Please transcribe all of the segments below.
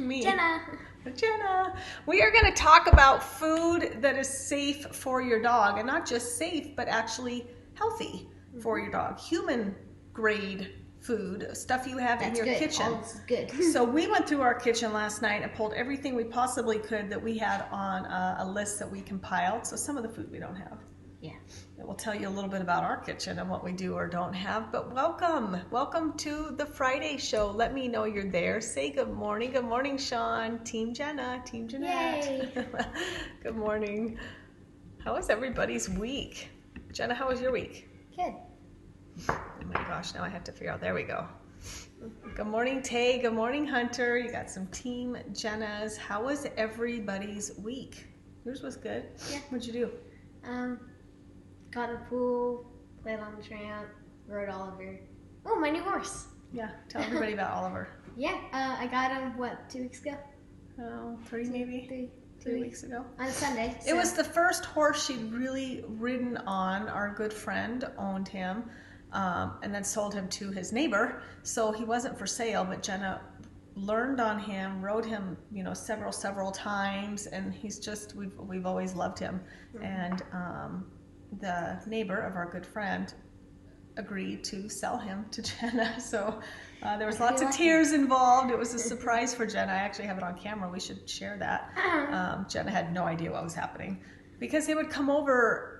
me. Jenna. Jenna. We are going to talk about food that is safe for your dog, and not just safe, but actually healthy for your dog. Human grade food, stuff you have in your kitchen. All this is good. So we went through our kitchen last night and pulled everything we possibly could that we had on a list that we compiled. So some of the food we don't have. Yeah. We'll tell you a little bit about our kitchen and what we do or don't have. But welcome to the Friday show. Let me know you're there. Say good morning. Good morning, Sean. Team Jenna. Team Jeanette. Yay. Good morning. How was everybody's week? Jenna, how was your week? Good. Oh my gosh, now I have to figure out. There we go. Good morning, Tay. Good morning, Hunter. You got some Team Jennas. How was everybody's week? Yours was good. Yeah. What'd you do? Got in the pool, played on the tramp, rode Oliver. Oh, my new horse. Yeah, tell everybody about Oliver. Yeah, I got him, 2 weeks ago? Oh, three maybe? 3 weeks ago. On Sunday. It was the first horse she'd really ridden on. Our good friend owned him and then sold him to his neighbor. So he wasn't for sale, but Jenna learned on him, rode him, several times, and he's just, we've always loved him. Mm-hmm. And the neighbor of our good friend agreed to sell him to Jenna. So there was lots of tears involved. It was a surprise for Jenna. I actually have it on camera. We should share that. Jenna had no idea what was happening because they would come over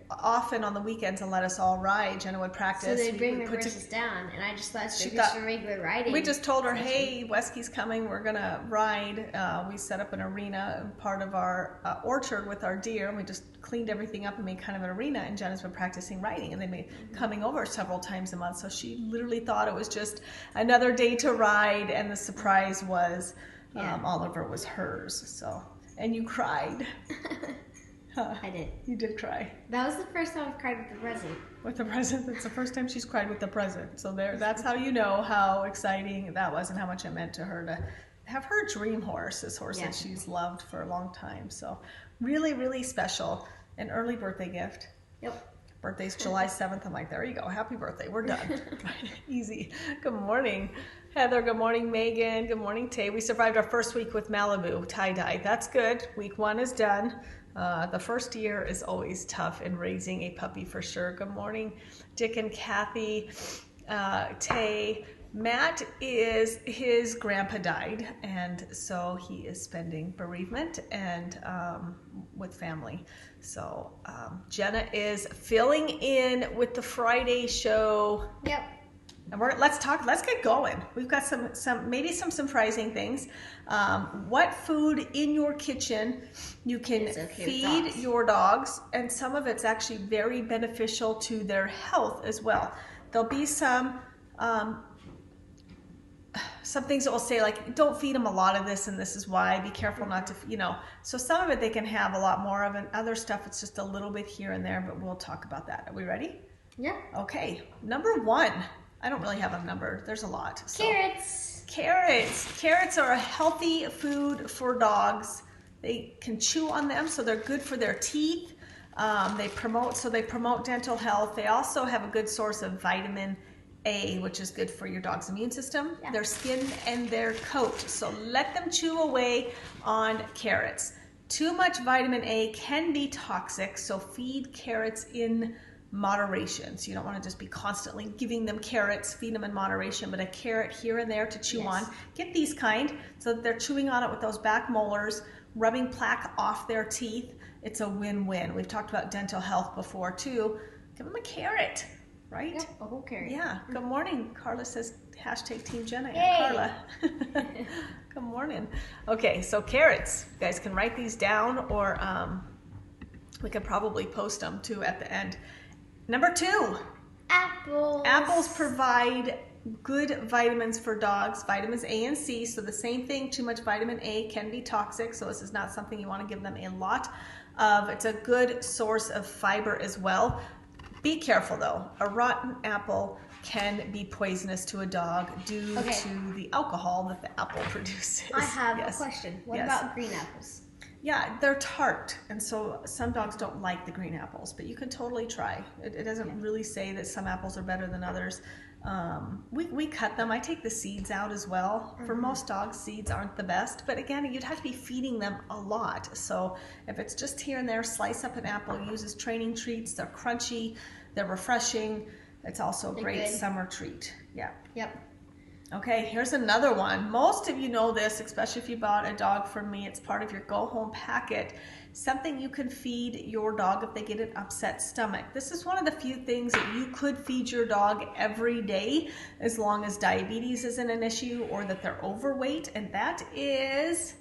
often on the weekends and let us all ride. Jenna would practice. So they'd bring their horses down, and I just thought it was just for regular riding. We just told her, hey, Wesky's coming, we're going to ride. We set up an arena, part of our orchard with our deer, and we just cleaned everything up and made kind of an arena, and Jenna's been practicing riding, and they've been coming over several times a month, so she literally thought it was just another day to ride, and the surprise was Oliver was hers. So, and you cried. I did. You did cry. That was the first time I've cried with the present. With the present? That's the first time she's cried with the present. So that's how you know how exciting that was and how much it meant to her to have her dream horse, this horse that she's loved for a long time. So really, really special. An early birthday gift. Yep. Birthday's July 7th. I'm like, there you go. Happy birthday. We're done. Easy. Good morning, Heather. Good morning, Megan. Good morning, Tay. We survived our first week with Malibu tie-dye. That's good. Week 1 is done. The first year is always tough in raising a puppy for sure. Good morning, Dick and Kathy, Tay. Matt his grandpa died, and so he is spending bereavement and with family. So Jenna is filling in with the Friday show. Yep. And let's get going. We've got some surprising things. What food in your kitchen you can feed your dogs, and some of it's actually very beneficial to their health as well. There'll be some things that will say like, don't feed them a lot of this and this is why, be careful not to, so some of it they can have a lot more of, and other stuff it's just a little bit here and there, but we'll talk about that. Are we ready? Yeah. Okay, number 1. I don't really have a number. There's a lot. So. Carrots. Carrots are a healthy food for dogs. They can chew on them, so they're good for their teeth. They promote dental health. They also have a good source of vitamin A, which is good for your dog's immune system, their skin, and their coat. So let them chew away on carrots. Too much vitamin A can be toxic, so feed carrots in moderation. So you don't want to just be constantly giving them carrots. Feed them in moderation, but a carrot here and there to chew on. Get these kind so that they're chewing on it with those back molars, rubbing plaque off their teeth. It's a win-win. We've talked about dental health before too. Give them a carrot, right? Yep, a whole carrot. Yeah. Good morning. Carla says #Team Jenna. Yay. Carla. Good morning. Okay, so carrots. You guys can write these down, or we could probably post them too at the end. Number 2, apples. Apples provide good vitamins for dogs, vitamins A and C. So the same thing, too much vitamin A can be toxic. So this is not something you want to give them a lot of. It's a good source of fiber as well. Be careful though. A rotten apple can be poisonous to a dog due to the alcohol that the apple produces. I have a question. What about green apples? Yeah, they're tart, and so some dogs don't like the green apples, but you can totally try. It doesn't really say that some apples are better than others. We cut them. I take the seeds out as well. For most dogs, seeds aren't the best, but again, you'd have to be feeding them a lot. So if it's just here and there, slice up an apple, use as training treats. They're crunchy, they're refreshing. It's also a great summer treat. Yeah. Yep. Okay, here's another one. Most of you know this, especially if you bought a dog from me. It's part of your go home packet. Something you can feed your dog if they get an upset stomach. This is one of the few things that you could feed your dog every day as long as diabetes isn't an issue or that they're overweight, and that is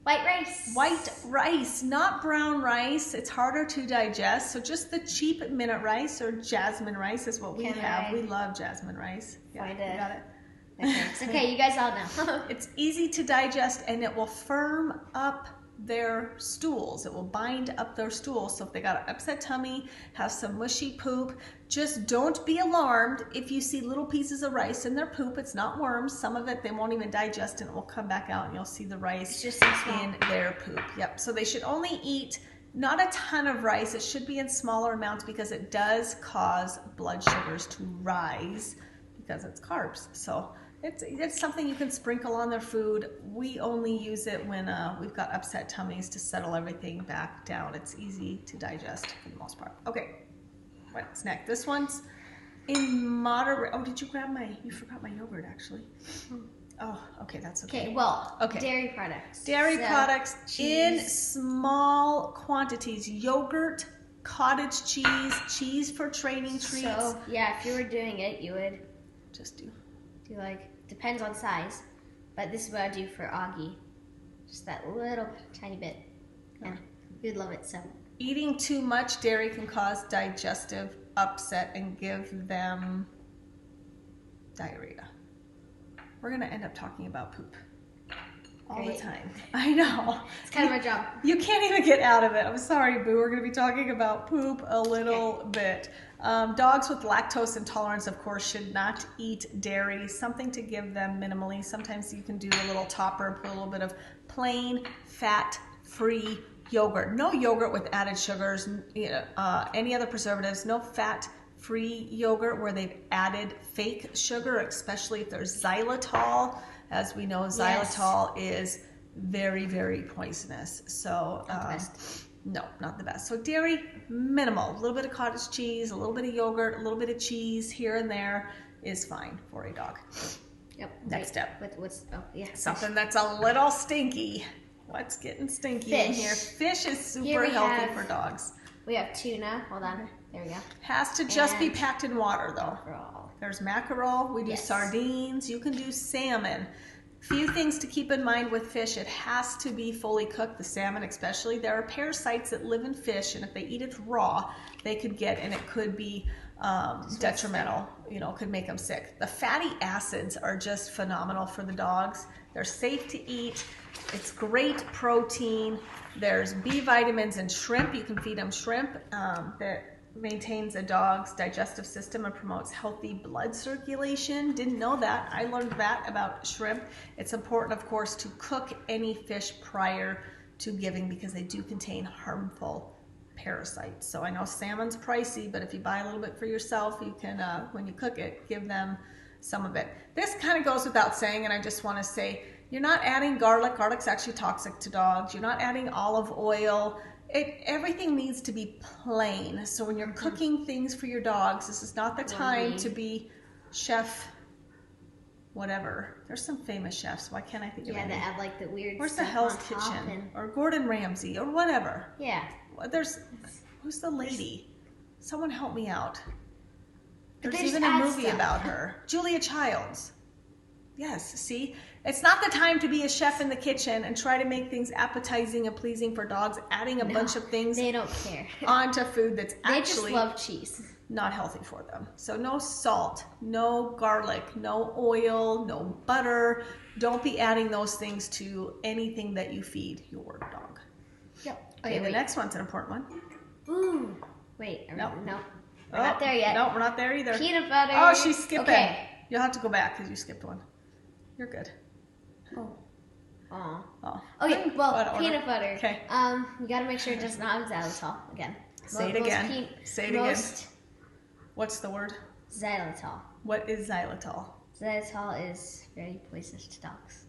white rice. White rice, not brown rice. It's harder to digest. So just the cheap minute rice or jasmine rice is what we have. We love jasmine rice. Yeah, you got it. Okay, you guys all know. It's easy to digest and it will firm up their stools. It will bind up their stools. So if they got an upset tummy, have some mushy poop, just don't be alarmed if you see little pieces of rice in their poop. It's not worms. Some of it they won't even digest and it will come back out and you'll see the rice just in their poop. Yep. So they should only eat not a ton of rice. It should be in smaller amounts because it does cause blood sugars to rise because it's carbs. So it's something you can sprinkle on their food. We only use it when we've got upset tummies to settle everything back down. It's easy to digest for the most part. Okay, what's next? This one's in moderate. Oh, did you grab you forgot my yogurt actually. Oh, okay, that's okay. Okay, well, dairy products. Dairy products in small quantities. Yogurt, cottage cheese, cheese for training treats. So, yeah, if you were doing it, you would just do depends on size, but this is what I do for Augie. Just that little tiny bit. Yeah, you'd love it. So eating too much dairy can cause digestive upset and give them diarrhea. We're gonna end up talking about poop all the time. I know. It's kind of my job. You can't even get out of it. I'm sorry, Boo. We're going to be talking about poop a little bit. Dogs with lactose intolerance, of course, should not eat dairy. Something to give them minimally. Sometimes you can do a little topper and put a little bit of plain, fat-free yogurt. No yogurt with added sugars, any other preservatives. No fat-free yogurt where they've added fake sugar, especially if there's xylitol. As we know, xylitol is very, very poisonous. So, no, not the best. So dairy, minimal. A little bit of cottage cheese, a little bit of yogurt, a little bit of cheese here and there is fine for a dog. Yep. Next step. Something fish. That's a little stinky. What's getting stinky in here? Fish is super healthy for dogs. We have tuna. Hold on. There we go. Has to just be packed in water, though. Mackerel. There's mackerel. We do sardines. You can do salmon. Few things to keep in mind with fish. It has to be fully cooked, the salmon especially. There are parasites that live in fish, and if they eat it raw, they could get, and it could be detrimental, could make them sick. The fatty acids are just phenomenal for the dogs. They're safe to eat. It's great protein. There's B vitamins in shrimp. You can feed them shrimp that maintains a dog's digestive system and promotes healthy blood circulation. Didn't know that. I learned that about shrimp. It's important, of course, to cook any fish prior to giving because they do contain harmful parasites. So I know salmon's pricey, but if you buy a little bit for yourself, you can, when you cook it, give them some of it. This kind of goes without saying, and I just want to say, you're not adding garlic. Garlic's actually toxic to dogs. You're not adding olive oil. Everything needs to be plain. So when you're cooking things for your dogs, this is not the time to be chef whatever. There's some famous chefs. Why can't I think of any? Yeah, they add like the weird Where's the Hell's Kitchen? Or Gordon Ramsay or whatever. Yeah. Who's the lady? Someone help me out. There's even a movie about her. Julia Childs. Yes, see? It's not the time to be a chef in the kitchen and try to make things appetizing and pleasing for dogs, adding a bunch of things they don't care. onto food that's actually they just love cheese. Not healthy for them. So no salt, no garlic, no oil, no butter. Don't be adding those things to anything that you feed your dog. Yep. Okay, the next one's an important one. Ooh. Wait. No. We're not there yet. No, we're not there either. Peanut butter. Oh, she's skipping. Okay. You'll have to go back because you skipped one. You're good. Oh. Okay, well, peanut butter. Okay. You gotta make sure it does not have xylitol again. Say it again. Say it again. What's the word? Xylitol. What is xylitol? Xylitol is very poisonous to dogs.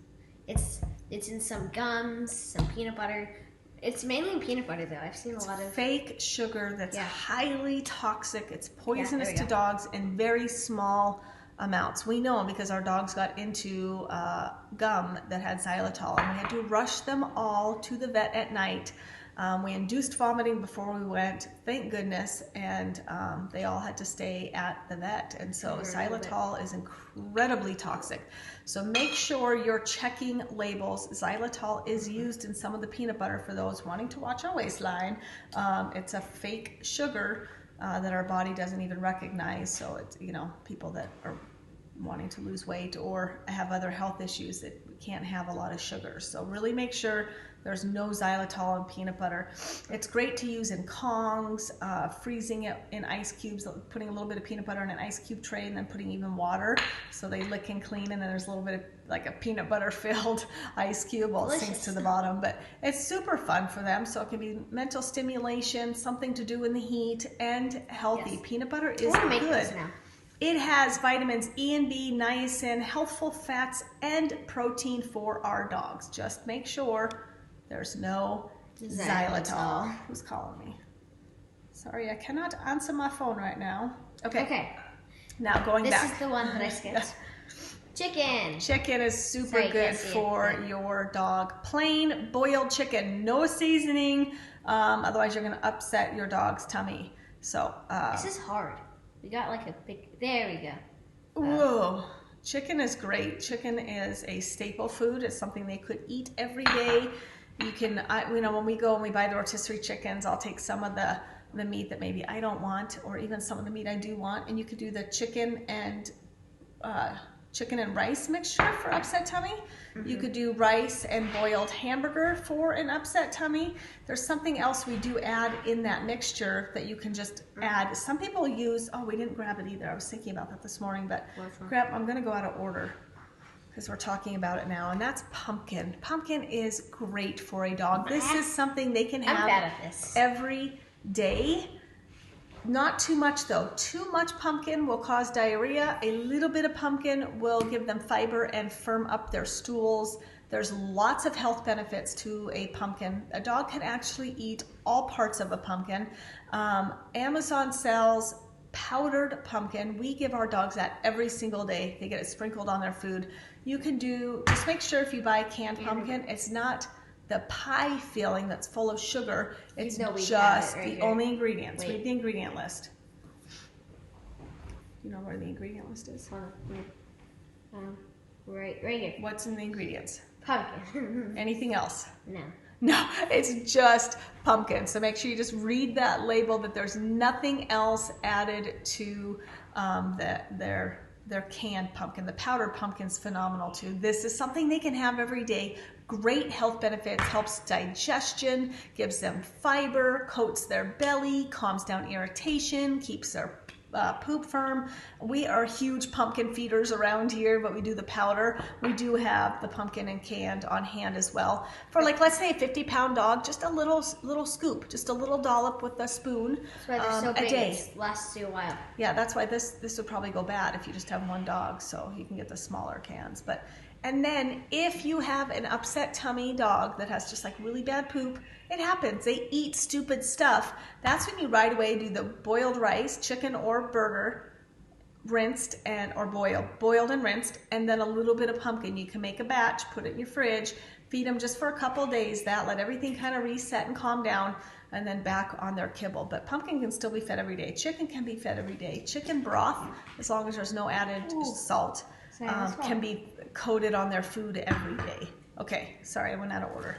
It's in some gums, some peanut butter. It's mainly in peanut butter, though. I've seen a lot of fake sugar that's highly toxic. It's poisonous there we to go. dogs in very small amounts. We know because our dogs got into gum that had xylitol, and we had to rush them all to the vet at night. We induced vomiting before we went, thank goodness, and they all had to stay at the vet. And so xylitol is incredibly toxic. So make sure you're checking labels. Xylitol is used in some of the peanut butter for those wanting to watch our waistline. It's a fake sugar that our body doesn't even recognize. So it's, people that are wanting to lose weight or have other health issues that can't have a lot of sugar. So really make sure there's no xylitol in peanut butter. It's great to use in Kongs, freezing it in ice cubes, putting a little bit of peanut butter in an ice cube tray and then putting even water so they lick and clean, and then there's a little bit of like a peanut butter filled ice cube. Well, it sinks to the bottom, but it's super fun for them. So it can be mental stimulation, something to do in the heat, and healthy. Yes. Peanut butter is good. It has vitamins E and B, niacin, healthful fats, and protein for our dogs. Just make sure there's no xylitol. Who's calling me? Sorry, I cannot answer my phone right now. Okay. Now going back. This is the one that I skipped. Chicken. Chicken is super good for your dog. Plain boiled chicken, no seasoning. Otherwise, you're going to upset your dog's tummy. So this is hard. We got like a big. There we go. Whoa. Chicken is great. Chicken is a staple food. It's something they could eat every day. You can, when we go and we buy the rotisserie chickens, I'll take some of the meat that maybe I don't want, or even some of the meat I do want, and you could do the chicken and rice mixture for upset tummy. Mm-hmm. You could do rice and boiled hamburger for an upset tummy. There's something else we do add in that mixture that you can just add. Some people use, we didn't grab it either. I was thinking about that this morning, but I'm going to go out of order because we're talking about it now, and that's pumpkin. Pumpkin is great for a dog. This is something they can have every day. Not too much though. Too much pumpkin will cause diarrhea. A little bit of pumpkin will give them fiber and firm up their stools. There's lots of health benefits to a pumpkin. A dog can actually eat all parts of a pumpkin. Amazon sells powdered pumpkin. We give our dogs that every single day. They get it sprinkled on their food. You can just make sure if you buy canned pumpkin, it's not the pie filling that's full of sugar. It's just the only ingredients. Read the ingredient list. Do you know where the ingredient list is? Right here. What's in the ingredients? Pumpkin. Anything else? No, it's just pumpkin. So make sure you just read that label, that there's nothing else added to their canned pumpkin. The powdered pumpkin's phenomenal too. This is something they can have every day. Great health benefits, helps digestion, gives them fiber, coats their belly, calms down irritation, keeps their poop firm. We are huge pumpkin feeders around here, but we do the powder. We do have the pumpkin and canned on hand as well. For let's say a 50-pound dog, just a little scoop, just a little dollop with a spoon. That's why they're so big. A day. It lasts you a while. Yeah, that's why this would probably go bad if you just have one dog, so you can get the smaller cans. And then if you have an upset tummy dog that has just really bad poop, it happens. They eat stupid stuff. That's when you right away do the boiled rice, chicken or burger, rinsed or boiled and rinsed, and then a little bit of pumpkin. You can make a batch, put it in your fridge, feed them just for a couple days. Let everything kind of reset and calm down, and then back on their kibble. But pumpkin can still be fed every day. Chicken can be fed every day. Chicken broth, as long as there's no added salt, can be coated on their food every day. Okay, sorry, I went out of order.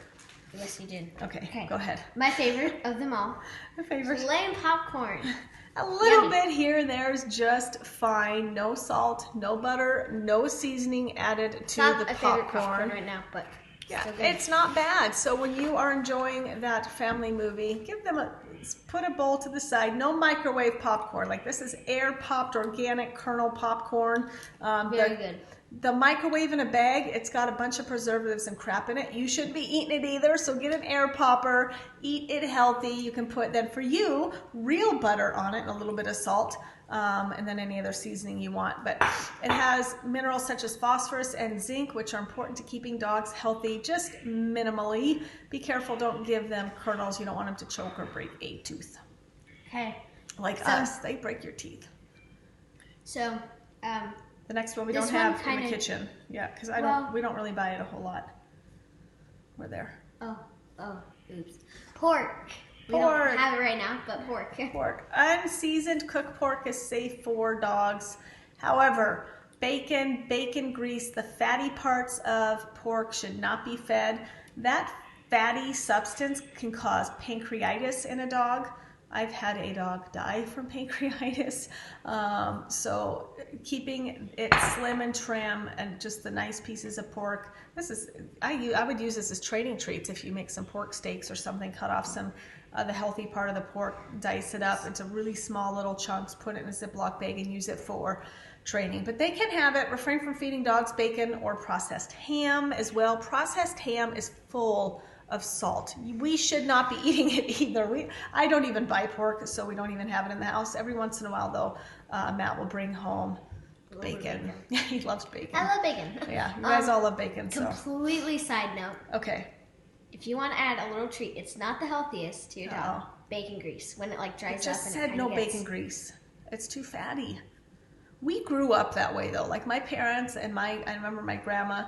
Yes, you did. Okay, go ahead. My favorite of them all. My favorite. Plain popcorn. A little bit here and there is just fine. No salt, no butter, no seasoning added to the popcorn. Not a favorite popcorn right now, but yeah, it's not bad. So when you are enjoying that family movie, put a bowl to the side. No microwave popcorn. This is air popped organic kernel popcorn. Very good. The microwave in a bag, it's got a bunch of preservatives and crap in it. You shouldn't be eating it either, so get an air popper, eat it healthy. You can put, then for you, real butter on it and a little bit of salt, and then any other seasoning you want. But it has minerals such as phosphorus and zinc, which are important to keeping dogs healthy, just minimally. Be careful, don't give them kernels. You don't want them to choke or break a tooth. Okay. Like us, they break your teeth. So, the next one we this don't have one in the kitchen. Yeah, because we don't really buy it a whole lot. We're there. Oh, oops. Pork. We don't have it right now, but pork. Pork. Unseasoned cooked pork is safe for dogs. However, bacon grease, the fatty parts of pork should not be fed. That fatty substance can cause pancreatitis in a dog. I've had a dog die from pancreatitis. So keeping it slim and trim and just the nice pieces of pork. I would use this as training treats if you make some pork steaks or something, cut off some the healthy part of the pork, dice it up into really small little chunks, put it in a Ziploc bag and use it for training. But they can have it. Refrain from feeding dogs bacon or processed ham as well. Processed ham is full of salt. We should not be eating it either. I don't even buy pork, so we don't even have it in the house. Every once in a while, though, Matt will bring home bacon. He loves bacon. I love bacon. Yeah, you guys all love bacon. Completely side note. Okay. If you want to add a little treat, it's not the healthiest to your dog. Bacon grease, when it like dries up. I just said no bacon grease. It's too fatty. We grew up that way though. Like my parents and I remember my grandma,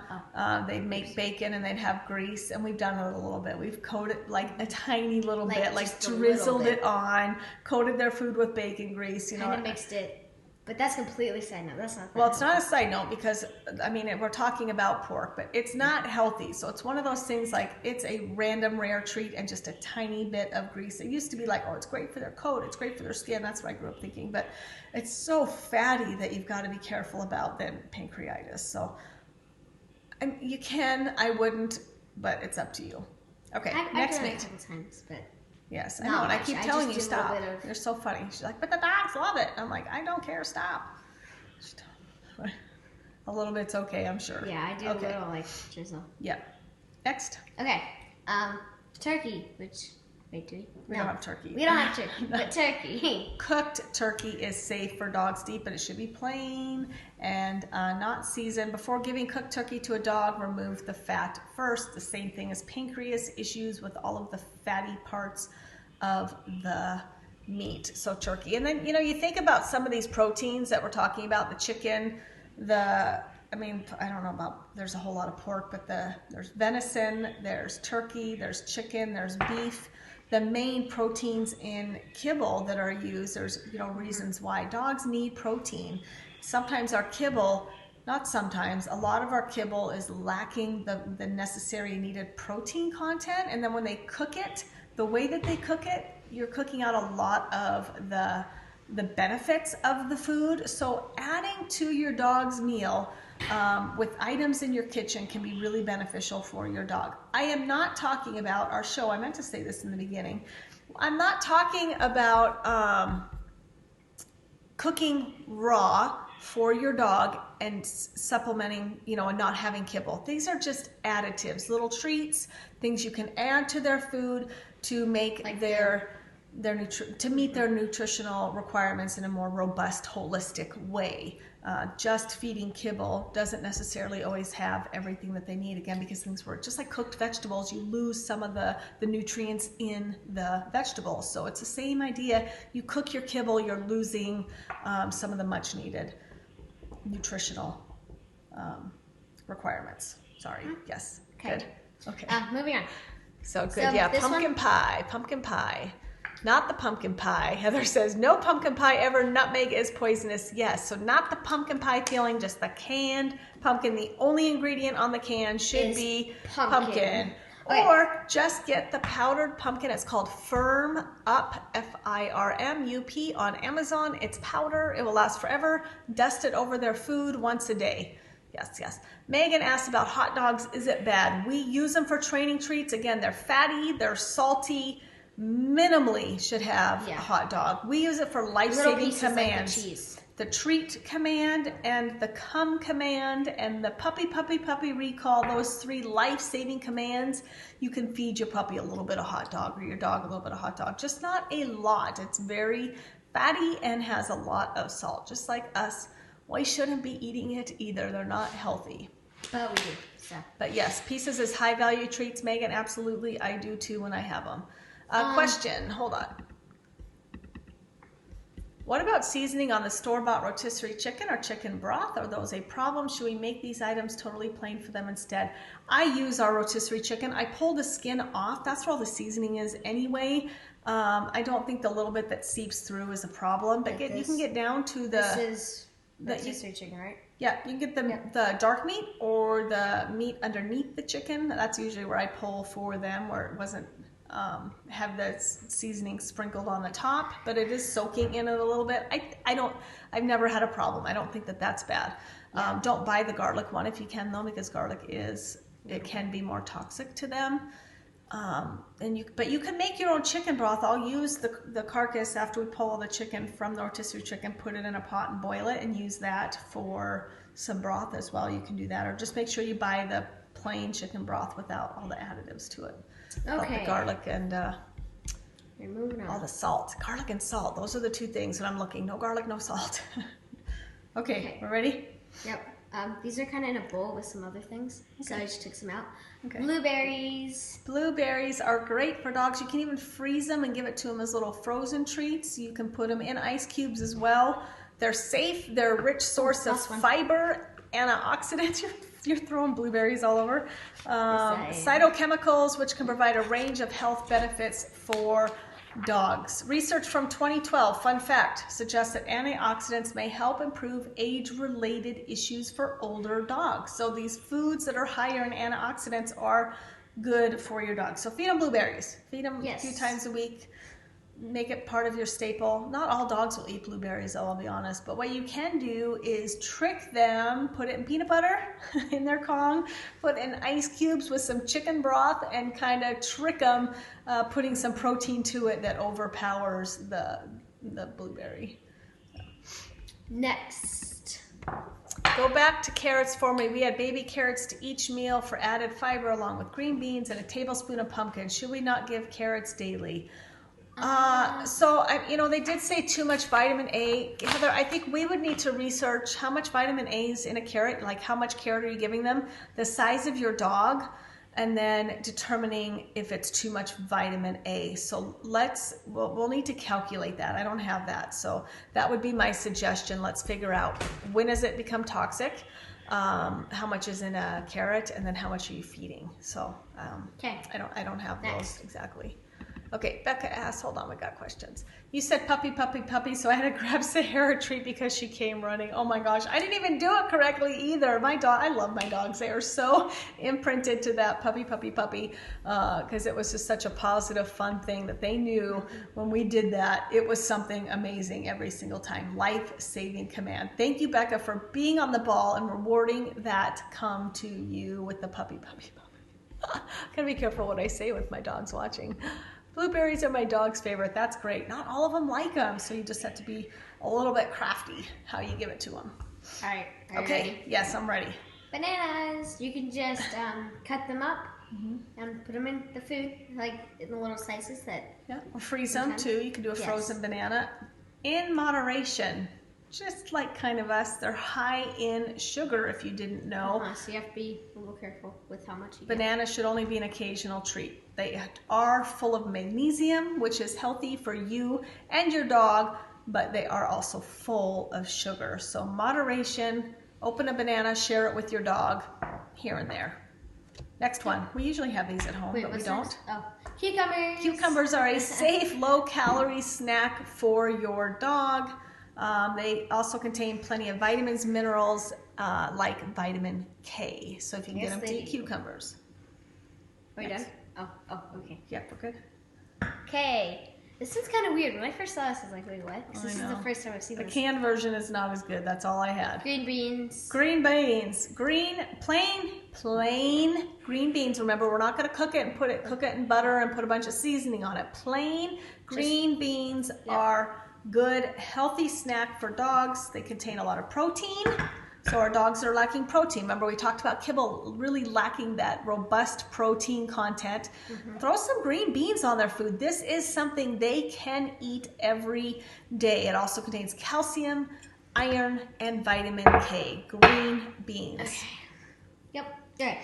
they'd make bacon and they'd have grease, and we've done it a little bit. We've coated like a tiny little bit, like drizzled it on, coated their food with bacon grease, you know. Kind of mixed it. But that's completely side note. That's not. Well, it's not a side note because, I mean, we're talking about pork, but it's not healthy. So it's one of those things like it's a random rare treat and just a tiny bit of grease. It used to be like, oh, it's great for their coat. It's great for their skin. That's what I grew up thinking. But it's so fatty that you've got to be careful about then pancreatitis. So you can, I wouldn't, but it's up to you. Okay, next done it mate. a couple times, but yes, I know, and I keep telling you stop. You're so funny. She's like, but the dogs love it. I'm like, I don't care, stop. A little bit's okay, I'm sure. Yeah, I do a little like drizzle. Yep. Next. Okay. Turkey, which wait, do we? We don't have turkey. We don't have turkey, but turkey. Cooked turkey is safe for dogs to eat, but it should be plain and not seasoned. Before giving cooked turkey to a dog, remove the fat first. The same thing as pancreas issues with all of the fatty parts of the meat. So turkey. And then, you think about some of these proteins that we're talking about, the chicken, I don't know about, there's a whole lot of pork, but there's venison, there's turkey, there's chicken, there's beef. The main proteins in kibble that are used, there's reasons why dogs need protein. Sometimes our kibble, not sometimes, a lot of our kibble is lacking the necessary needed protein content, and then when they cook it, the way that they cook it, you're cooking out a lot of the benefits of the food. So adding to your dog's meal with items in your kitchen can be really beneficial for your dog. I am not talking about our show. I meant to say this in the beginning. I'm not talking about cooking raw for your dog and supplementing, and not having kibble. These are just additives, little treats, things you can add to their food to make to meet their nutritional requirements in a more robust, holistic way. Just feeding kibble doesn't necessarily always have everything that they need, again, because things work. Just like cooked vegetables, you lose some of the nutrients in the vegetables. So it's the same idea. You cook your kibble, you're losing some of the much needed nutritional requirements. Sorry. Yes. Okay. Good. Okay. Moving on. So good. Yeah. Pumpkin pie. Not the pumpkin pie. Heather says, no pumpkin pie ever. Nutmeg is poisonous. Yes. So not the pumpkin pie filling, just the canned pumpkin. The only ingredient on the can should be pumpkin. Okay. Or just get the powdered pumpkin. It's called Firm Up, F-I-R-M-U-P on Amazon. It's powder. It will last forever. Dust it over their food once a day. Yes. Megan asked about hot dogs. Is it bad? We use them for training treats. Again, they're fatty. They're salty. Minimally should have a hot dog. We use it for life-saving commands. Like cheese. the treat command and the come command and the puppy, puppy, puppy recall, those 3 life-saving commands, you can feed your puppy a little bit of hot dog or your dog a little bit of hot dog. Just not a lot. It's very fatty and has a lot of salt, just like us. We shouldn't be eating it either. They're not healthy. But we do, so. But yes, pieces as high-value treats, Megan, absolutely. I do too when I have them. Question, hold on. What about seasoning on the store-bought rotisserie chicken or chicken broth? Are those a problem? Should we make these items totally plain for them instead? I use our rotisserie chicken. I pull the skin off. That's where all the seasoning is anyway. I don't think the little bit that seeps through is a problem. But you can get down to the... This is rotisserie chicken, right? Yeah, you can get the dark meat or the meat underneath the chicken. That's usually where I pull for them, where it wasn't... have the seasoning sprinkled on the top, but it is soaking in it a little bit. I've never had a problem. I don't think that that's bad. Don't buy the garlic one if you can though, because garlic it can be more toxic to them. But you can make your own chicken broth. I'll use the carcass after we pull the chicken from the rotisserie chicken, put it in a pot and boil it and use that for some broth as well. You can do that, or just make sure you buy the plain chicken broth without all the additives to it. Okay. The garlic and We're moving on. all the salt. Garlic and salt. Those are the 2 things that I'm looking. No garlic, no salt. Okay, we're ready? Yep. These are kind of in a bowl with some other things. Okay. So I just took some out. Okay. Blueberries. Blueberries are great for dogs. You can even freeze them and give it to them as little frozen treats. You can put them in ice cubes as well. They're safe. They're a rich source of fiber, antioxidants. You're throwing blueberries all over. Phytochemicals, which can provide a range of health benefits for dogs. Research from 2012, fun fact, suggests that antioxidants may help improve age-related issues for older dogs. So these foods that are higher in antioxidants are good for your dog. So feed them blueberries. Feed them a few times a week. Make it part of your staple. Not all dogs will eat blueberries, I'll be honest, but what you can do is trick them, put it in peanut butter in their Kong, put in ice cubes with some chicken broth and kind of trick them, putting some protein to it that overpowers the blueberry. Next. Go back to carrots for me. We had baby carrots to each meal for added fiber along with green beans and a tablespoon of pumpkin. Should we not give carrots daily? They did say too much vitamin A. Heather, I think we would need to research how much vitamin A is in a carrot, like how much carrot are you giving them, the size of your dog, and then determining if it's too much vitamin A. So we'll need to calculate that. I don't have that. So that would be my suggestion. Let's figure out when does it become toxic, how much is in a carrot, and then how much are you feeding. So I don't have those exactly. Okay, Becca asked, hold on, we got questions. You said puppy, puppy, puppy, so I had to grab Sahara a treat because she came running. Oh my gosh, I didn't even do it correctly either. My dog, I love my dogs. They are so imprinted to that puppy, puppy, puppy, because it was just such a positive, fun thing that they knew when we did that. It was something amazing every single time. Life-saving command. Thank you, Becca, for being on the ball and rewarding that come to you with the puppy, puppy, puppy. Gotta be careful what I say with my dogs watching. Blueberries are my dog's favorite. That's great. Not all of them like them, so you just have to be a little bit crafty how you give it to them. All right. Okay. Ready? Yes, I'm ready. Bananas. You can just cut them up and put them in the food, like in the little slices or freeze them too. You can do a frozen banana in moderation. Just like kind of us, they're high in sugar if you didn't know. So you have to be a little careful with how much you Bananas should only be an occasional treat. They are full of magnesium, which is healthy for you and your dog, but they are also full of sugar. So moderation, open a banana, share it with your dog here and there. Next one. We usually have these at home, but we don't. Next? Oh, cucumbers. Cucumbers are a safe, low-calorie snack for your dog. They also contain plenty of vitamins, minerals, like vitamin K. So if you can get them to eat cucumbers. Are you done? Oh, okay. Yep, we're good. Okay. This is kind of weird. When I first saw this, I was like, wait, what? Because this is the first time I've seen this. The canned version is not as good. That's all I had. Green beans. Green beans. Plain green beans. Remember, we're not going to cook it and cook it in butter and put a bunch of seasoning on it. Plain green beans are good, healthy snack for dogs. They contain a lot of protein. So our dogs are lacking protein. Remember, we talked about kibble really lacking that robust protein content. Throw some green beans on their food. This is something they can eat every day. It also contains calcium, iron, and vitamin K. Green beans. Okay. Yep. Good.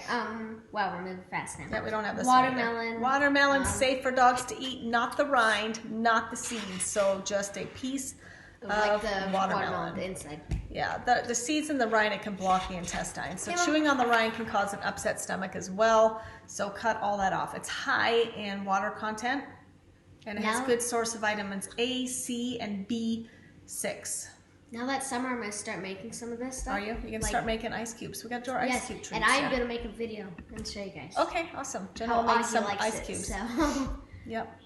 Wow, we're moving fast now. Yeah, we don't have this. Watermelon. Watermelon's safe for dogs to eat, not the rind, not the seeds. So just a piece of the watermelon, the inside. Yeah, the seeds and the rind, it can block the intestine. So chewing on the rind can cause an upset stomach as well. So cut all that off. It's high in water content, and it has good source of vitamins A, C, and B6. Now that summer, I'm going to start making some of this stuff. Are you? You can start making ice cubes. We got to do our ice cube treats. And I'm going to make a video and show you guys. Okay, awesome. Jenna will make some ice cubes. So. Yep.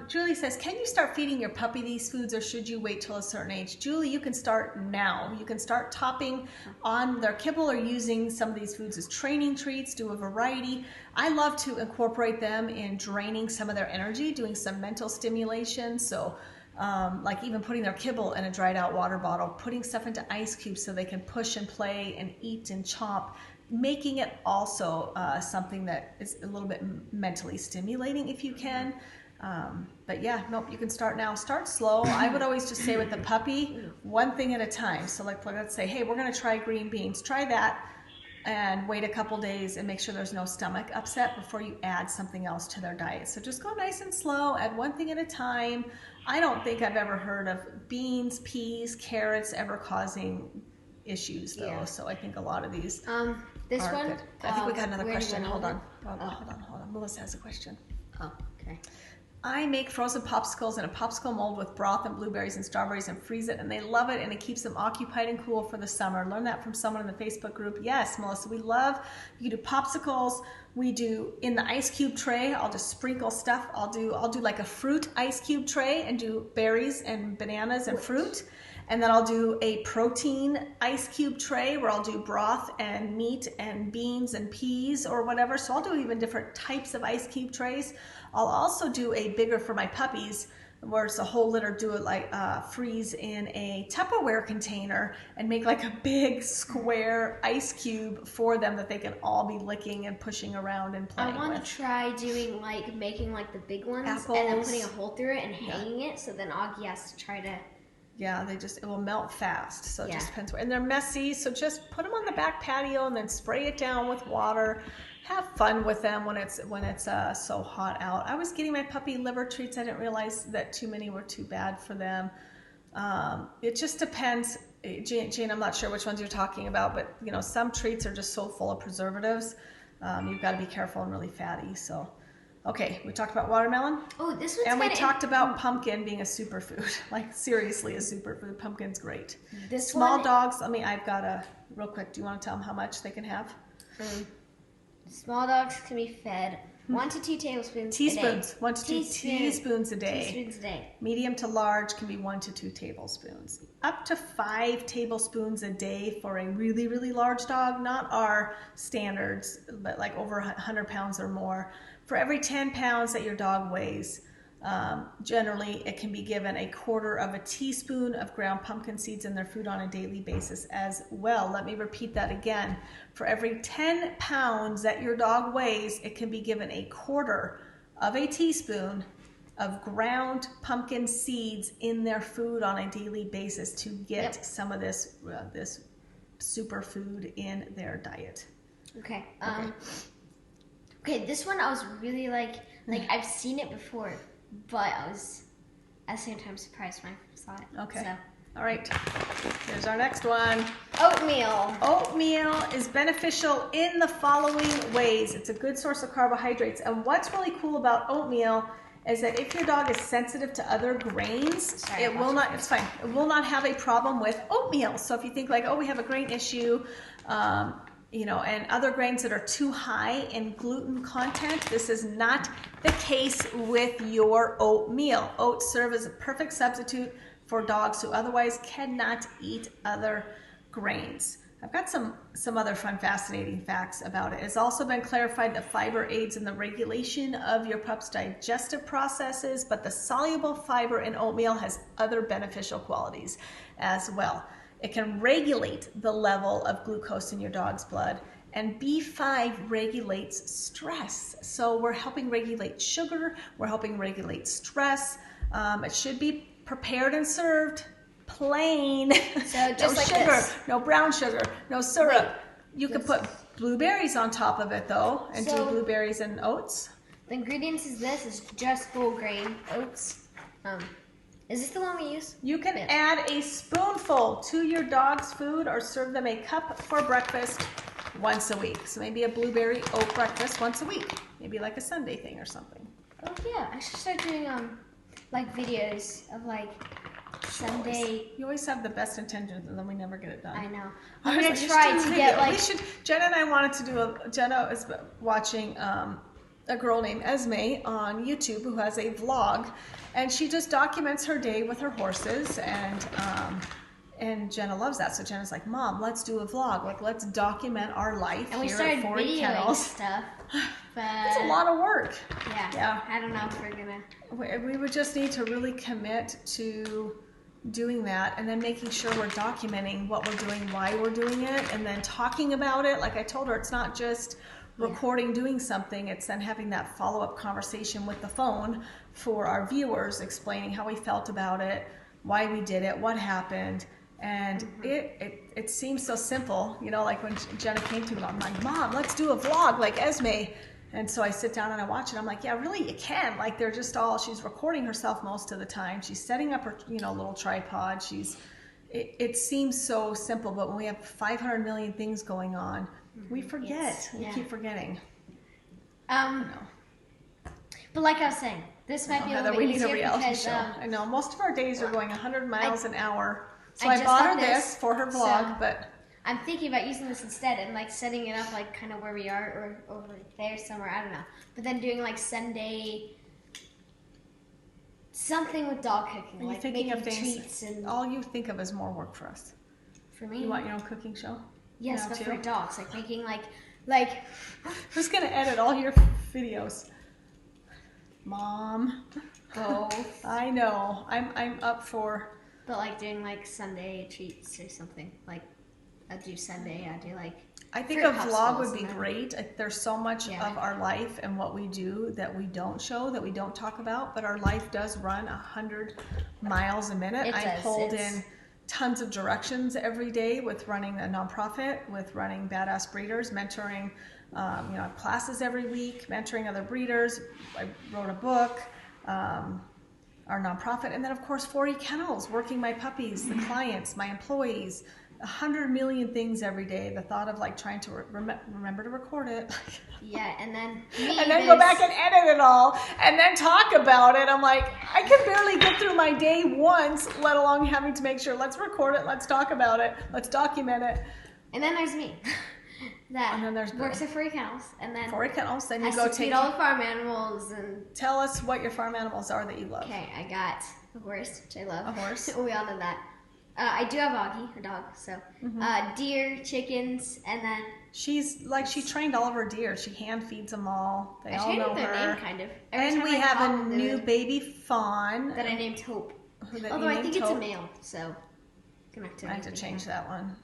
Julie says, can you start feeding your puppy these foods, or should you wait till a certain age? Julie, you can start now. You can start topping on their kibble or using some of these foods as training treats, do a variety. I love to incorporate them in draining some of their energy, doing some mental stimulation. So like even putting their kibble in a dried out water bottle, putting stuff into ice cubes so they can push and play and eat and chomp, making it also something that is a little bit mentally stimulating if you can. But yeah, nope, you can start now. Start slow. I would always just say with the puppy, one thing at a time. So like let's say, hey, we're going to try green beans. Try that and wait a couple days and make sure there's no stomach upset before you add something else to their diet. So just go nice and slow, add one thing at a time. I don't think I've ever heard of beans, peas, carrots ever causing issues though. Yeah. So I think a lot of these this are one, good. I think we got another question. Hold on. Hold on. Melissa has a question. Oh, okay. I make frozen popsicles in a popsicle mold with broth and blueberries and strawberries and freeze it, and they love it, and it keeps them occupied and cool for the summer. Learn that from someone in the Facebook group. Yes, Melissa, we love, you do popsicles. We do in the ice cube tray. I'll just sprinkle stuff. I'll do like a fruit ice cube tray and do berries and bananas and fruit. And then I'll do a protein ice cube tray where I'll do broth and meat and beans and peas or whatever. So I'll do even different types of ice cube trays. I'll also do a bigger for my puppies where it's a whole litter, do it like freeze in a Tupperware container and make like a big square ice cube for them that they can all be licking and pushing around and playing with. I want to try doing making like the big ones apples, and then putting a hole through it and hanging it, so then Augie has to try to. Yeah, it will melt fast. So it just depends where. And they're messy, so just put them on the back patio and then spray it down with water. Have fun with them when it's so hot out. I was getting my puppy liver treats. I didn't realize that too many were too bad for them. It just depends. Jane, I'm not sure which ones you're talking about, but some treats are just so full of preservatives. You've got to be careful and really fatty. So. Okay, we talked about watermelon. Oh, this one's and we talked about pumpkin being a superfood. Like seriously, a superfood. Pumpkin's great. Small dogs. I've got a real quick. Do you want to tell them how much they can have? Small dogs can be fed 1 to 2 tablespoons. Teaspoons. 1 to 2 teaspoons a day. Teaspoons a day. Medium to large can be 1 to 2 tablespoons. Up to 5 tablespoons a day for a really, really large dog. Not our standards, but like over 100 pounds or more. For every 10 pounds that your dog weighs, generally it can be given 1/4 teaspoon of ground pumpkin seeds in their food on a daily basis as well. Let me repeat that again. For every 10 pounds that your dog weighs, it can be given 1/4 teaspoon of ground pumpkin seeds in their food on a daily basis to get some of this superfood in their diet. Okay. Okay, this one I was really like I've seen it before, but I was at the same time surprised when I saw it. Okay. So. All right. Here's our next one. Oatmeal. Oatmeal is beneficial in the following ways. It's a good source of carbohydrates. And what's really cool about oatmeal is that if your dog is sensitive to other grains, it will not have a problem with oatmeal. So if you think like, oh, we have a grain issue, and other grains that are too high in gluten content, this is not the case with your oatmeal. Oats serve as a perfect substitute for dogs who otherwise cannot eat other grains. I've got some other fun, fascinating facts about it. It's also been clarified that fiber aids in the regulation of your pup's digestive processes, but the soluble fiber in oatmeal has other beneficial qualities as well. It can regulate the level of glucose in your dog's blood, and B5 regulates stress. So we're helping regulate sugar, we're helping regulate stress. It should be prepared and served plain. So just no like sugar, this. no brown sugar, no syrup. Wait, you could put blueberries on top of it though, and do blueberries and oats. The ingredients is this is just full grain oats. Is this the one we use? You can add a spoonful to your dog's food or serve them a cup for breakfast once a week. So maybe a blueberry oat breakfast once a week. Maybe like a Sunday thing or something. Oh yeah, I should start doing like videos of like Sunday. You always have the best intentions and then we never get it done. I know. I'm gonna try to get like. Jenna and I wanted to do Jenna is watching a girl named Esme on YouTube who has a vlog, and she just documents her day with her horses, and Jenna loves that. So Jenna's like, Mom, let's do a vlog. Like, let's document our life. And we here started at Forey videoing Kennels. stuff. But It's a lot of work. Yeah. I don't know if we're gonna. We would just need to really commit to doing that, and then making sure we're documenting what we're doing, why we're doing it, and then talking about it. Like I told her, it's not just recording doing something, it's then having that follow-up conversation with the phone for our viewers, explaining how we felt about it, why we did it, what happened. And it seems so simple, you know, like when Jenna came to me, I'm like, Mom, let's do a vlog like Esme. And so I sit down and I watch it. I'm like, yeah, really, you can. Like, they're just she's recording herself most of the time. She's setting up her, little tripod. It seems so simple, but when we have 500 million things going on, we forget. We keep forgetting. But like I was saying, this might be a little bit easier a reality because show. I know most of our days are going 100 miles an hour. So I I just bought got her this for her vlog, but I'm thinking about using this instead and like setting it up like kind of where we are or over there somewhere, I don't know. But then doing like Sunday something with dog cooking, like thinking making of things, treats and all you think of is more work for us. For me, you want your own cooking show? Yes, but too? for dogs, like making like who's gonna edit all your videos? Mom. Oh, I know. I'm up for. But like doing like Sunday treats or something. Like I do Sunday, I do like. I think a vlog would be great. There's so much of our life and what we do that we don't show, that we don't talk about, but our life does run 100 miles a minute. I'm pulled in tons of directions every day with running a nonprofit, with running Badass Breeders, mentoring, I have classes every week, mentoring other breeders. I wrote a book, our nonprofit, and then of course Forey Kennels, working my puppies, the clients, my employees. 100 million things every day. The thought of like trying to remember to record it. Yeah, and then go back and edit it all, and then talk about it. I'm like, I can barely get through my day once, let alone having to make sure, let's record it, let's talk about it, let's document it. And then there's me. That and then there's works at Forey Kennels, and then Forey Kennels. Then you I go feed all the farm animals and tell us what your farm animals are that you love. Okay, I got a horse, which I love. A horse. We all know that. I do have Augie, a dog, so deer, chickens, and then she trained all of her deer. She hand feeds them all. They all know their her. Name, kind of. And we have a new baby fawn that I named Hope. Although I think it's a male, so I have to change that one.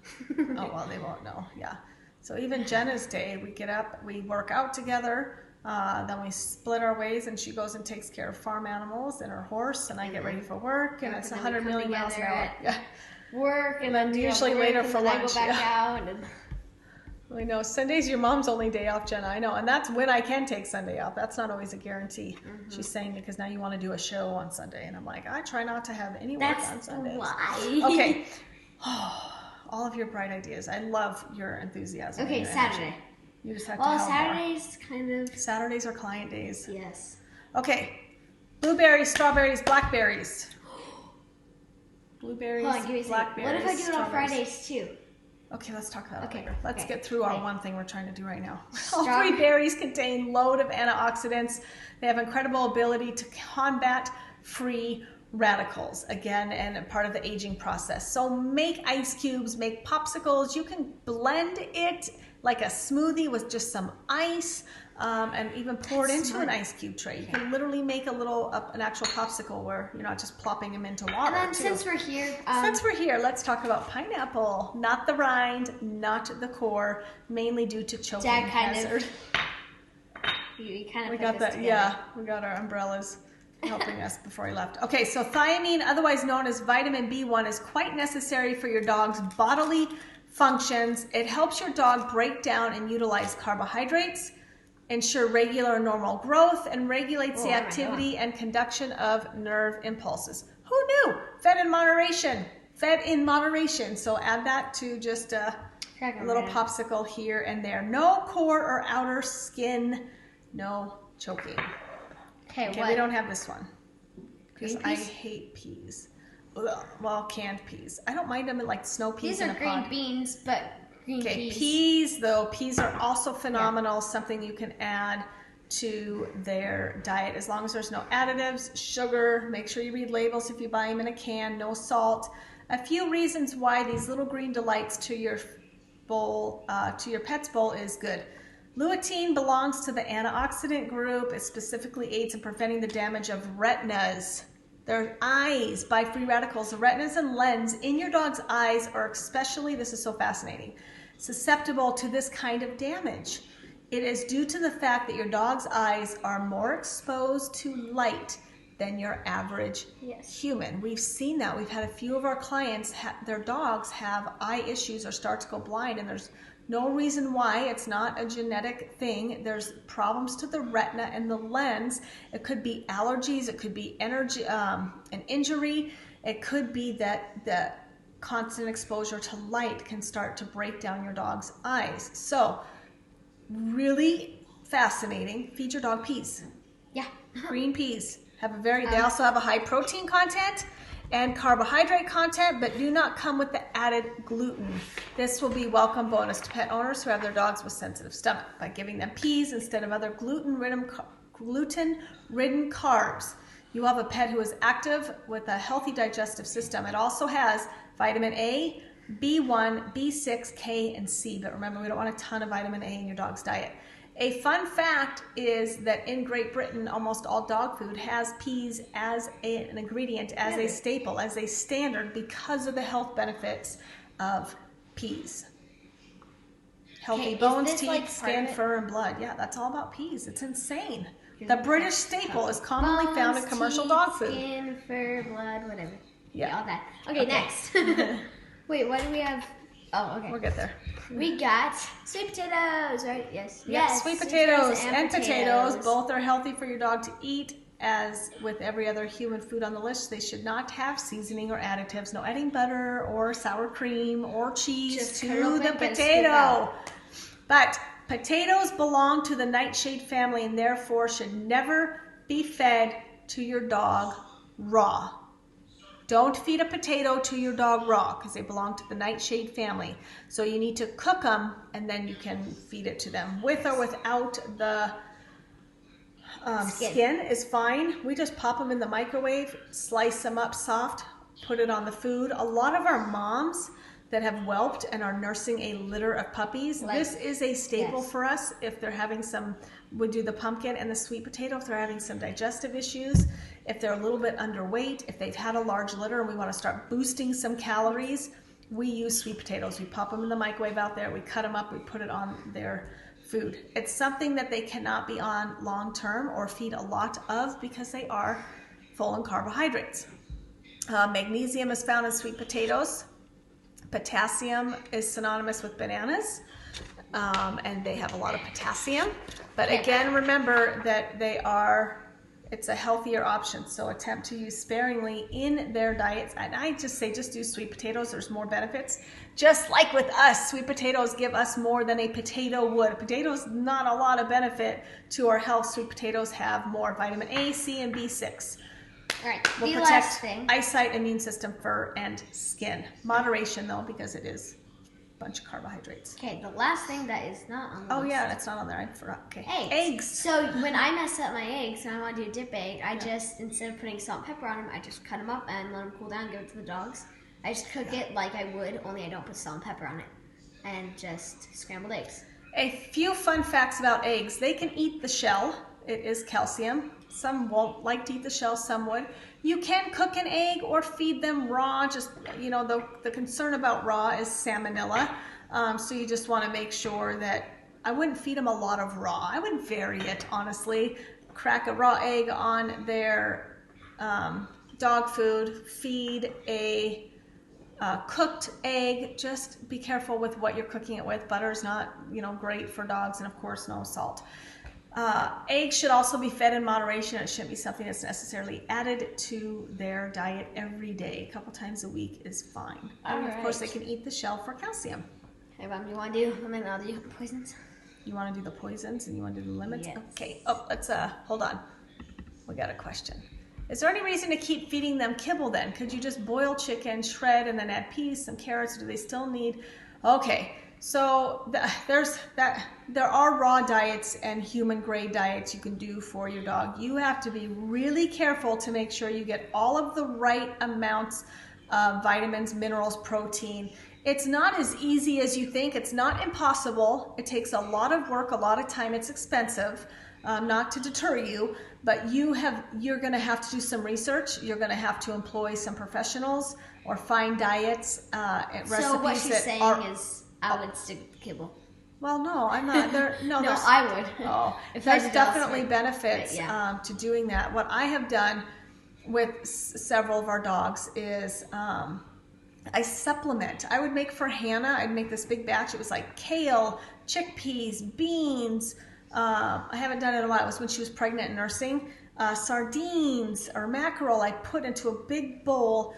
Oh well, they won't know. Yeah. So even Jenna's day, we get up, we work out together. Then we split our ways, and she goes and takes care of farm animals and her horse, and I get ready for work, and it's 100 million miles an hour. Yeah. Work, and then usually later for lunch. I go back out. And I know Sunday's your mom's only day off, Jenna. I know, and that's when I can take Sunday off. That's not always a guarantee. She's saying because now you want to do a show on Sunday, and I'm like, I try not to have any work on Sundays. Why? Okay. All of your bright ideas. I love your enthusiasm. Okay, Saturday. You just have to help Saturdays kind of. Saturdays are client days. Yes. Okay. Blueberries, strawberries, blackberries. Blueberries, blackberries. What if I do it on Fridays too? Okay, let's talk about it later. Let's get through our one thing we're trying to do right now. All Strawberry. 3 berries contain load of antioxidants. They have incredible ability to combat free radicals again, and part of the aging process. So make ice cubes, make popsicles. You can blend it like a smoothie with just some ice, and even pour it into an ice cube tray. You can literally make a little an actual popsicle where you're not just plopping them into water. And then since we're here, let's talk about pineapple. Not the rind, not the core, mainly due to choking hazard. We kind of we got that. Yeah, we got our umbrellas helping us before he left. Okay, so thiamine, otherwise known as vitamin B1, is quite necessary for your dog's bodily functions. It helps your dog break down and utilize carbohydrates, ensure regular and normal growth, and regulates the activity and conduction of nerve impulses. Who knew? Fed in moderation. Fed in moderation. So add that to just a little popsicle here and there. No core or outer skin. No choking. Okay, we don't have this one because I hate peas. Ugh. Well, canned peas. I don't mind them in like snow peas. These are green beans, but green peas. Peas though. Peas are also phenomenal. Yeah. Something you can add to their diet as long as there's no additives, sugar. Make sure you read labels if you buy them in a can. No salt. A few reasons why these little green delights to your bowl, to your pet's bowl, is good. Lutein belongs to the antioxidant group. It specifically aids in preventing the damage of retinas. Their eyes by free radicals. The retinas and lens in your dog's eyes are especially, this is so fascinating, susceptible to this kind of damage. It is due to the fact that your dog's eyes are more exposed to light than your average human. We've seen that. We've had a few of our clients, their dogs have eye issues or start to go blind, and there's no reason why. It's not a genetic thing. There's problems to the retina and the lens. It could be allergies. It could be an injury. It could be that the constant exposure to light can start to break down your dog's eyes. So, really fascinating. Feed your dog peas. Yeah. Green peas. They also have a high protein content and carbohydrate content, but do not come with the added gluten. This will be welcome bonus to pet owners who have their dogs with sensitive stomach by giving them peas instead of other gluten-ridden carbs. You have a pet who is active with a healthy digestive system. It also has vitamin A, B1, B6, K, and C. But remember, we don't want a ton of vitamin A in your dog's diet. A fun fact is that in Great Britain, almost all dog food has peas as an ingredient, as a staple, as a standard, because of the health benefits of peas. Healthy bones, teeth, skin, fur, and blood. Yeah, that's all about peas. It's insane. The British staple is commonly found in commercial dog food. Skin, fur, blood, whatever. Yeah. All that. Okay, next. Wait, what do we have? Oh, okay. We'll get there. We got sweet potatoes, right? Yes. Yes, sweet potatoes and potatoes. Both are healthy for your dog to eat. As with every other human food on the list, they should not have seasoning or additives. No adding butter or sour cream or cheese to the potato. But potatoes belong to the nightshade family and therefore should never be fed to your dog raw. Don't feed a potato to your dog raw because they belong to the nightshade family. So you need to cook them and then you can feed it to them. With or without the skin is fine. We just pop them in the microwave, slice them up soft, put it on the food. A lot of our moms that have whelped and are nursing a litter of puppies, this is a staple for us. If they're having we do the pumpkin and the sweet potato if they're having some digestive issues, if they're a little bit underweight, if they've had a large litter and we want to start boosting some calories, we use sweet potatoes. We pop them in the microwave out there, we cut them up, we put it on their food. It's something that they cannot be on long term or feed a lot of because they are full in carbohydrates. Magnesium is found in sweet potatoes. Potassium is synonymous with bananas, and they have a lot of potassium. But again, remember that it's a healthier option, so attempt to use sparingly in their diets. And I just say, just do sweet potatoes. There's more benefits. Just like with us, sweet potatoes give us more than a potato would. A potato's not a lot of benefit to our health. Sweet potatoes have more vitamin A, C, and B6. All right, will the protect last thing. eyesight, immune system, fur, and skin. Moderation, though, because it is bunch of carbohydrates. Okay, the last thing that is not on the list. Oh yeah, that's not on there. I forgot. Okay. Eggs. So when I mess up my eggs and I want to do a dip egg, I just, instead of putting salt and pepper on them, I just cut them up and let them cool down, give it to the dogs. I just cook it like I would, only I don't put salt and pepper on it. And just scrambled eggs. A few fun facts about eggs. They can eat the shell. It is calcium. Some won't like to eat the shell, some would. You can cook an egg or feed them raw. Just, you know, the concern about raw is salmonella. So you just want to make sure that, I wouldn't feed them a lot of raw. I would vary it, honestly. Crack a raw egg on their dog food. Feed a cooked egg. Just be careful with what you're cooking it with. Butter is not, you know, great for dogs, and of course no salt. Eggs should also be fed in moderation. It shouldn't be something that's necessarily added to their diet every day. A couple times a week is fine. And of course they can eat the shell for calcium. Hey, Mom, you want to do, and then I'll do poisons? You want to do the poisons and you want to do the limits? Yes. Okay. Oh, let's, hold on. We got a question. Is there any reason to keep feeding them kibble then? Could you just boil chicken, shred, and then add peas, some carrots? Do they still need? Okay. So there are raw diets and human grade diets you can do for your dog. You have to be really careful to make sure you get all of the right amounts of vitamins, minerals, protein. It's not as easy as you think. It's not impossible. It takes a lot of work, a lot of time. It's expensive, not to deter you, but you're going to have to do some research. You're going to have to employ some professionals or find diets and recipes. So what she's saying is, I would stick with kibble. Well, no, I'm not. No, I would. Oh, if there's I definitely benefits right, yeah. to doing that. What I have done with several of our dogs is I supplement. I would make for Hannah, I'd make this big batch. It was like kale, chickpeas, beans. I haven't done it in a while. It was when she was pregnant and nursing. Sardines or mackerel I put into a big bowl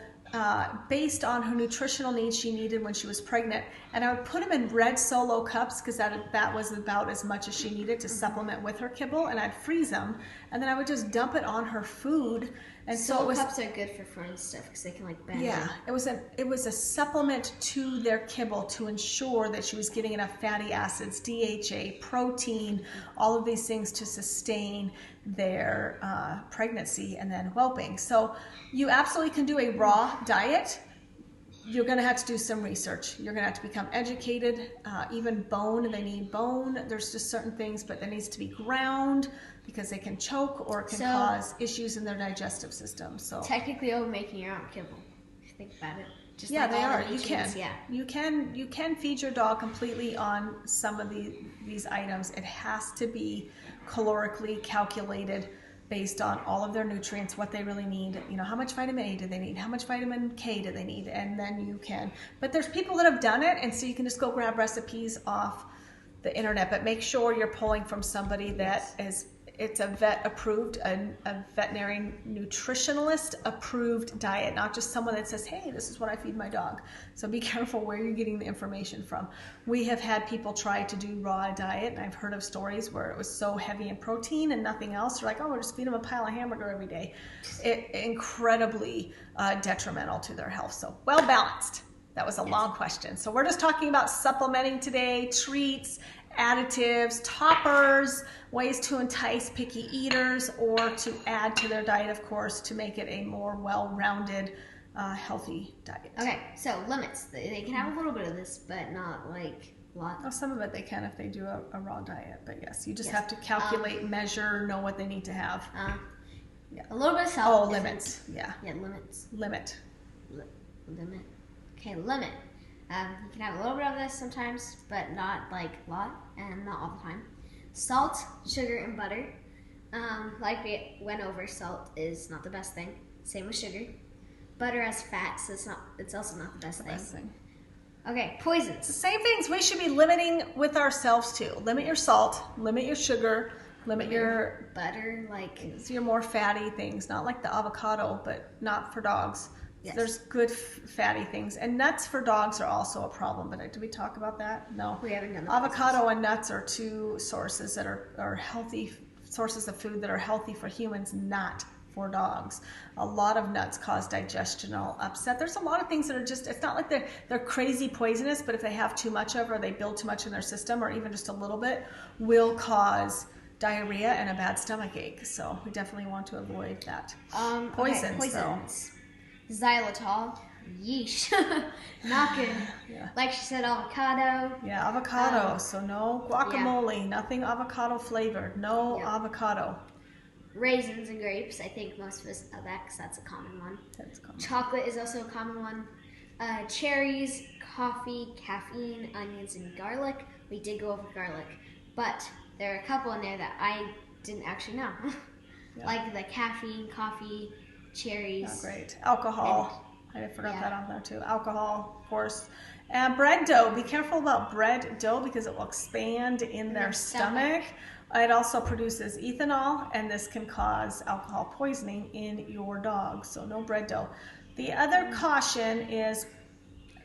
based on her nutritional needs she needed when she was pregnant. And I would put them in red Solo cups because that was about as much as she needed to supplement with her kibble. And I'd freeze them. And then I would just dump it on her food. And so it was, cups are good for foreign stuff because they can like bend. Yeah, it was a supplement to their kibble to ensure that she was getting enough fatty acids, DHA, protein, all of these things to sustain their pregnancy and then whelping. So you absolutely can do a raw diet. You're going to have to do some research. You're going to have to become educated. Even bone, they need bone. There's just certain things, but that needs to be ground because they can choke or it can cause issues in their digestive system. So technically, you're making your own kibble. If you think about it. Just yeah, like they are. The you can. Yeah. You can feed your dog completely on some of these items. It has to be calorically calculated based on all of their nutrients, what they really need. You know, how much vitamin A do they need? How much vitamin K do they need? And then you can. But there's people that have done it, and so you can just go grab recipes off the internet. But make sure you're pulling from somebody that is. It's a vet approved, a veterinary nutritionalist approved diet, not just someone that says, hey, this is what I feed my dog. So be careful where you're getting the information from. We have had people try to do raw diet, and I've heard of stories where it was so heavy in protein and nothing else. They're like, oh, we'll just feed them a pile of hamburger every day. Incredibly detrimental to their health. So well balanced. That was a long question. So we're just talking about supplementing today, treats, additives, toppers, ways to entice picky eaters or to add to their diet, of course, to make it a more well-rounded, healthy diet. Okay, so limits. They can have a little bit of this, but not like a lot. Oh, some of it they can if they do a raw diet, but yes, you just have to calculate, measure, know what they need to have. Yeah. A little bit of salt. Oh, limits. Yeah. Yeah, limits. Limit. Limit. Okay, limit. You can have a little bit of this sometimes, but not like a lot and not all the time. Salt, sugar, and butter. Like we went over, salt is not the best thing. Same with sugar. Butter has fat, so it's also not the best thing. Okay, poisons. The same things we should be limiting with ourselves too. Limit your salt, limit your sugar, limit your butter, like your more fatty things, not like the avocado, but not for dogs. Yes. There's good fatty things, and nuts for dogs are also a problem. But did we talk about that? No, we haven't done that. Avocado and nuts are two sources that are healthy sources of food that are healthy for humans, not for dogs. A lot of nuts cause digestional upset. There's a lot of things that are just, it's not like they're crazy poisonous, but if they have too much of or they build too much in their system or even just a little bit, will cause diarrhea and a bad stomach ache. So we definitely want to avoid that. Poisons. Poisons. Xylitol. Yeesh. Not good. Yeah. Like she said, avocado. Yeah, avocado. So no guacamole, nothing avocado flavored. No avocado. Raisins and grapes. I think most of us know that because that's a common one. That's common. Chocolate is also a common one. Cherries, coffee, caffeine, onions, and garlic. We did go over garlic, but there are a couple in there that I didn't actually know. Like the caffeine, coffee, cherries. Oh, great. Alcohol. I forgot that on there too. Alcohol, of course. And bread dough. Be careful about bread dough because it will expand in their stomach. It also produces ethanol, and this can cause alcohol poisoning in your dog. So no bread dough. The other caution is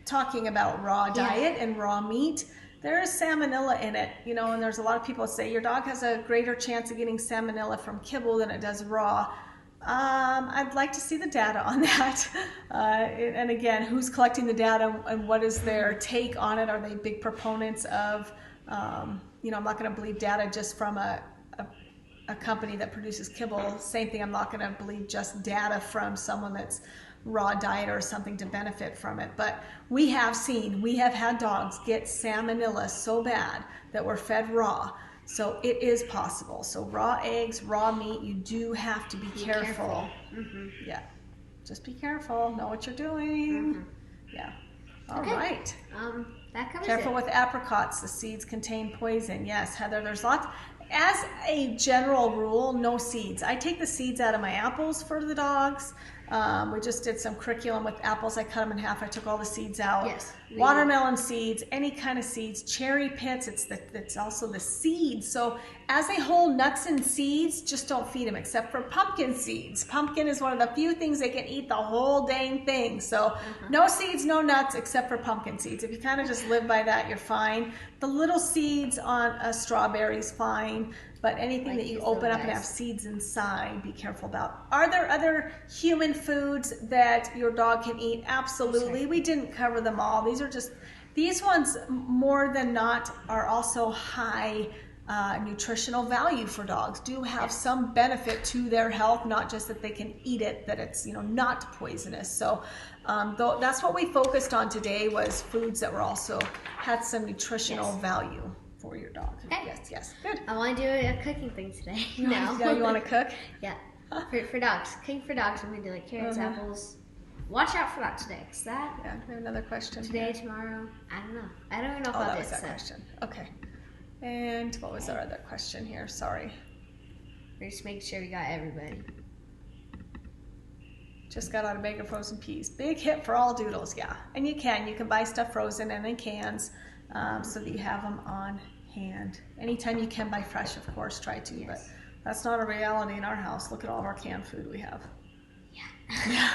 talking about raw diet and raw meat. There is salmonella in it, you know, and there's a lot of people that say your dog has a greater chance of getting salmonella from kibble than it does raw. I'd like to see the data on that. And again, who's collecting the data and what is their take on it? Are they big proponents of, you know, I'm not going to believe data just from a company that produces kibble. Same thing, I'm not going to believe just data from someone that's raw diet or something to benefit from it. But we have had dogs get salmonella so bad that were fed raw. So it is possible. So raw eggs, raw meat, you do have to be careful. Yeah, just be careful. Know what you're doing. Yeah. All right. That covers Careful with apricots. The seeds contain poison. Yes, Heather, there's lots. As a general rule, no seeds. I take the seeds out of my apples for the dogs. We just did some curriculum with apples. I cut them in half. I took all the seeds out. Yes. Watermelon seeds, any kind of seeds, cherry pits. It's also the seeds. So as a whole, nuts and seeds, just don't feed them except for pumpkin seeds. Pumpkin is one of the few things they can eat the whole dang thing. So no seeds, no nuts except for pumpkin seeds. If you kind of just live by that, you're fine. The little seeds on a strawberry is fine. But anything that you open up and have seeds inside, be careful about. Are there other human foods that your dog can eat? Absolutely. We didn't cover them all. These ones more than not are also high nutritional value for dogs. Do have some benefit to their health, not just that they can eat it, that it's, you know, not poisonous. So that's what we focused on today, was foods that were also had some nutritional value for your dog. Okay. Yes, good. I want to do a cooking thing today. You want to cook? Yeah. For dogs. Cooking for dogs, I'm going to do like carrots, apples. Watch out for that today. Is that? Yeah, we have another question. Today, tomorrow? I don't know. I don't even know if that was that question. Okay. And what was our other question here? Sorry. We're just making sure we got everybody. Just got out a bag of frozen peas. Big hit for all doodles, yeah. And you can buy stuff frozen and in cans so that you have them on hand. Anytime you can buy fresh, of course, try to. But that's not a reality in our house. Look at all of our canned food we have. Yeah.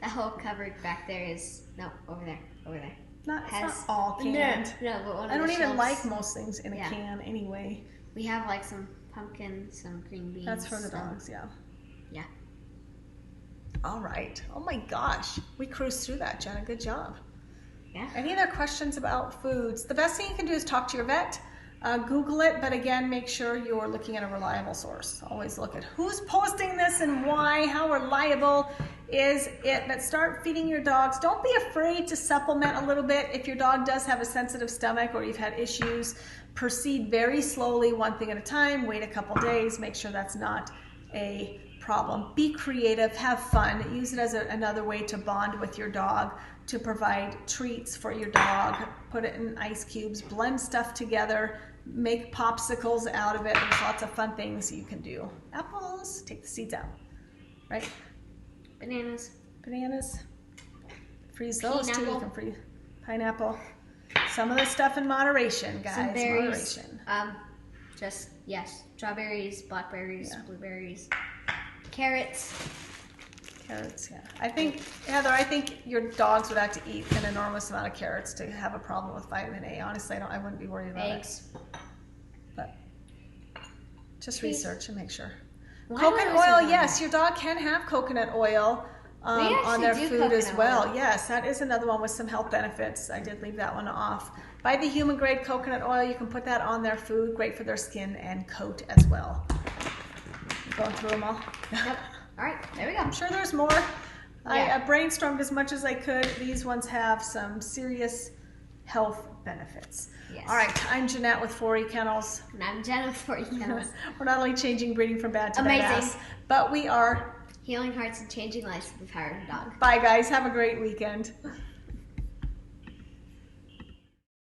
That whole cupboard back there is, no, over there. It's not all canned. No, but one of I don't even shelves, like most things in a can anyway. We have like some pumpkin, some green beans. That's for the dogs, yeah. Yeah. All right. Oh my gosh. We cruised through that, Jenna. Good job. Yeah. Any other questions about foods? The best thing you can do is talk to your vet. Google it, but again, make sure you're looking at a reliable source. Always look at who's posting this and why, how reliable is it. But start feeding your dogs. Don't be afraid to supplement a little bit. If your dog does have a sensitive stomach or you've had issues, proceed very slowly, one thing at a time. Wait a couple days. Make sure that's not a problem. Be creative, have fun. Use it as another way to bond with your dog, to provide treats for your dog. Put it in ice cubes, blend stuff together, make popsicles out of it. There's lots of fun things you can do. Apples, take the seeds out, right? Bananas. Freeze those too. You can freeze pineapple. Some of the stuff in moderation, guys. Some berries. Moderation. Strawberries, blackberries, blueberries, carrots. Carrots, yeah. I think, Heather, your dogs would have to eat an enormous amount of carrots to have a problem with vitamin A. Honestly, I wouldn't be worried about eggs. But just research and make sure. Coconut oil, yes, your dog can have coconut oil on their food as well. Oil. Yes, that is another one with some health benefits. I did leave that one off. Buy the human grade coconut oil. You can put that on their food. Great for their skin and coat as well. Going through them all. Yep. All right, there we go. I'm sure there's more. I brainstormed as much as I could. These ones have some serious health benefits. Yes. All right, I'm Jeanette with 4E Kennels. And I'm Jenna with 4E Kennels. We're not only changing breeding from bad to badass, but we are healing hearts and changing lives with the power of the dog. Bye, guys. Have a great weekend.